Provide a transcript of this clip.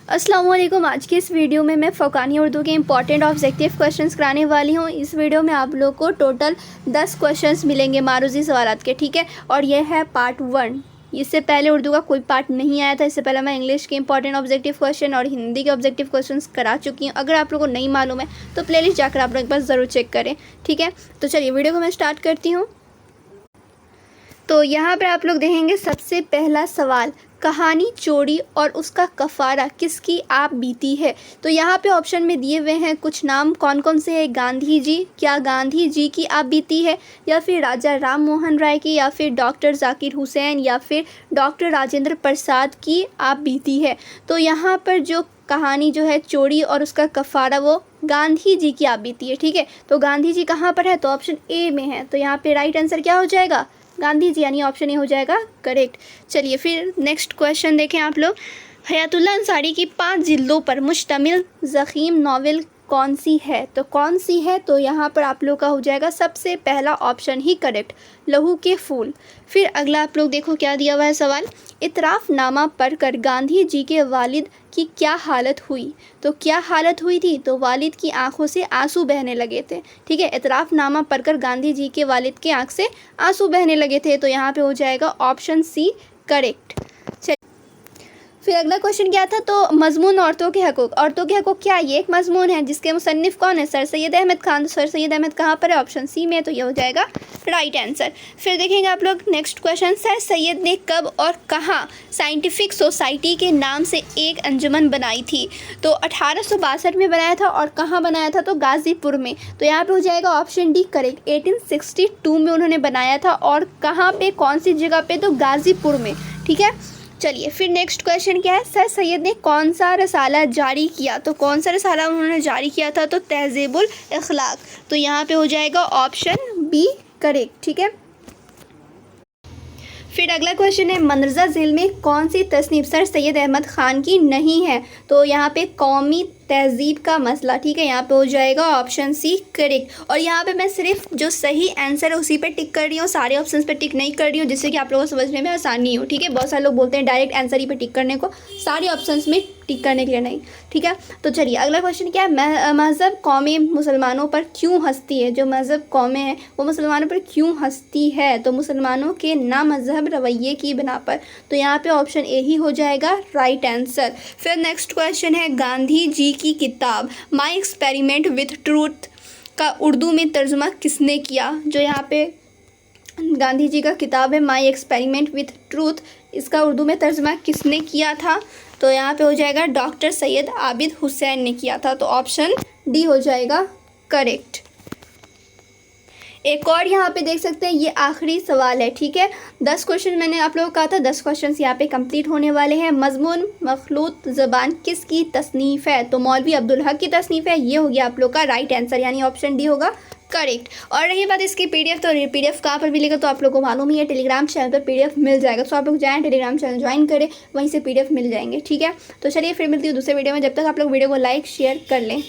अस्सलाम वालेकुम। आज की इस वीडियो में मैं फ़ौकानी उर्दू के इंपॉर्टेंट ऑब्जेक्टिव क्वेश्चंस कराने वाली हूँ। इस वीडियो में आप लोग को टोटल 10 क्वेश्चंस मिलेंगे मारूज़ी सवालात के, ठीक है। और यह है पार्ट 1। इससे पहले उर्दू का कोई पार्ट नहीं आया था। इससे पहले मैं इंग्लिश के इंपॉर्टेंट ऑब्जेक्टिव क्वेश्चन और हिंदी के ऑब्जेक्टिव क्वेश्चंस करा चुकी हूँ। अगर आप लोगों को नहीं मालूम है तो प्लेलिस्ट जाकर आप लोग एक बार ज़रूर चेक करें, ठीक है। तो चलिए वीडियो को मैं स्टार्ट करती हूँ। तो यहाँ पर आप लोग देखेंगे सबसे पहला सवाल, कहानी चोरी और उसका कफ़ारा किसकी आप बीती है। तो यहाँ पे ऑप्शन में दिए हुए हैं कुछ नाम, कौन कौन से हैं। गांधी जी, क्या गांधी जी की आप बीती है, या फिर राजा राम मोहन राय की, या फिर डॉक्टर जाकिर हुसैन, या फिर डॉक्टर राजेंद्र प्रसाद की आप बीती है। तो यहाँ पर जो कहानी जो है चोरी और उसका कफ़ारा वो गांधी जी की आप बीती है, ठीक है। तो गांधी जी कहाँ पर है, तो ऑप्शन ए में है। तो यहाँ पे राइट आंसर क्या हो जाएगा, गांधी जी, यानी ऑप्शन ए हो जाएगा करेक्ट। चलिए फिर नेक्स्ट क्वेश्चन देखें आप लोग। हयातुल्लाह अंसारी की 5 जिल्दों पर मुश्तमिल ज़ख़ीम नावल कौन सी है। तो कौन सी है, तो यहाँ पर आप लोग का हो जाएगा सबसे पहला ऑप्शन ही करेक्ट, लहू के फूल। फिर अगला आप लोग देखो क्या दिया हुआ है सवाल, इतराफ़नामा पढ़कर गांधी जी के वालिद की क्या हालत हुई। तो क्या हालत हुई थी, तो वालिद की आंखों से आंसू बहने लगे थे, ठीक है। इतराफ़नामा पढ़कर गांधी जी के वालिद के आंख से आंसू बहने लगे थे। तो यहाँ पे हो जाएगा ऑप्शन सी करेक्ट। फिर अगला क्वेश्चन क्या था, तो मजमून औरतों के हकूक़। औरतों के हकूक़ क्या, ये एक मजमून है जिसके मुसन्निफ़ कौन है, सर सैयद अहमद ख़ान। तो सर सैयद अहमद कहाँ पर है, ऑप्शन सी में। तो ये हो जाएगा राइट आंसर। फिर देखेंगे आप लोग नेक्स्ट क्वेश्चन, सर सैयद ने कब और कहाँ साइंटिफिक सोसाइटी के नाम से एक अंजुमन बनाई थी। तो 1862 में बनाया था, और कहाँ बनाया था, तो गाज़ीपुर में। तो यहाँ पे हो जाएगा ऑप्शन डी करेक्ट। 1862 में उन्होंने बनाया था, और कहाँ पे, कौन सी जगह पे, तो गाज़ीपुर में, ठीक है। चलिए फिर नेक्स्ट क्वेश्चन क्या है, सर सैयद ने कौन सा रसाला जारी किया। तो कौन सा रसाला उन्होंने जारी किया था, तो तहज़ीबुल अखलाक। तो यहाँ पे हो जाएगा ऑप्शन बी करेक्ट, ठीक है। फिर अगला क्वेश्चन है, मंदरजा झील में कौन सी तसनीफ़ सर सैयद अहमद ख़ान की नहीं है। तो यहाँ पे कौमी तहज़ीब का मसला, ठीक है। यहाँ पे हो जाएगा ऑप्शन सी करेक्ट। और यहाँ पे मैं सिर्फ जो सही आंसर है उसी पे टिक कर रही हूँ, सारे ऑप्शंस पे टिक नहीं कर रही हूँ, जिससे कि आप लोगों को समझने में आसानी हो, ठीक है। बहुत सारे लोग बोलते हैं डायरेक्ट आंसर ही पे टिक करने को, सारे ऑप्शंस में टिक करने के लिए नहीं, ठीक है। तो चलिए अगला क्वेश्चन क्या है, मज़हब कौमें मुसलमानों पर क्यों हंसती है। जो मज़हब कौमें हैं वो मुसलमानों पर क्यों हंसती है, तो मुसलमानों के ना मज़हब रवैये की बिना पर। तो यहाँ पे ऑप्शन ए ही हो जाएगा राइट आंसर। फिर नेक्स्ट क्वेश्चन है, गांधी जी की किताब माई एक्सपेरिमेंट विथ ट्रूथ का उर्दू में तर्जुमा किसने किया। जो यहाँ पे गांधी जी का किताब है माई एक्सपेरिमेंट विथ ट्रूथ, इसका उर्दू में तर्जुमा किसने किया था। तो यहाँ पे हो जाएगा डॉक्टर सैयद आबिद हुसैन ने किया था। तो ऑप्शन डी हो जाएगा करेक्ट। एक और यहाँ पे देख सकते हैं, ये आखिरी सवाल है, ठीक है। 10 क्वेश्चन मैंने आप लोगों को कहा था, 10 क्वेश्चन यहाँ पे कंप्लीट होने वाले हैं। मजमून मखलूत ज़बान किसकी तसनीफ़ है। तो मौलवी अब्दुल हक की तसनीफ़ है। ये हो गया आप लोग का राइट आंसर, यानी ऑप्शन डी होगा करेक्ट। और रही बात इसकी पीडीएफ, तो पीडीएफ कहाँ पर मिलेगा, तो आप लोगों को मालूम ही है, टेलीग्राम चैनल पर पीडीएफ मिल जाएगा। तो आप लोग जाएँ टेलीग्राम चैनल ज्वाइन करें, वहीं से पीडीएफ मिल जाएंगे, ठीक है। तो चलिए फिर मिलती हूँ दूसरे वीडियो में। जब तक आप लोग वीडियो को लाइक शेयर कर लें।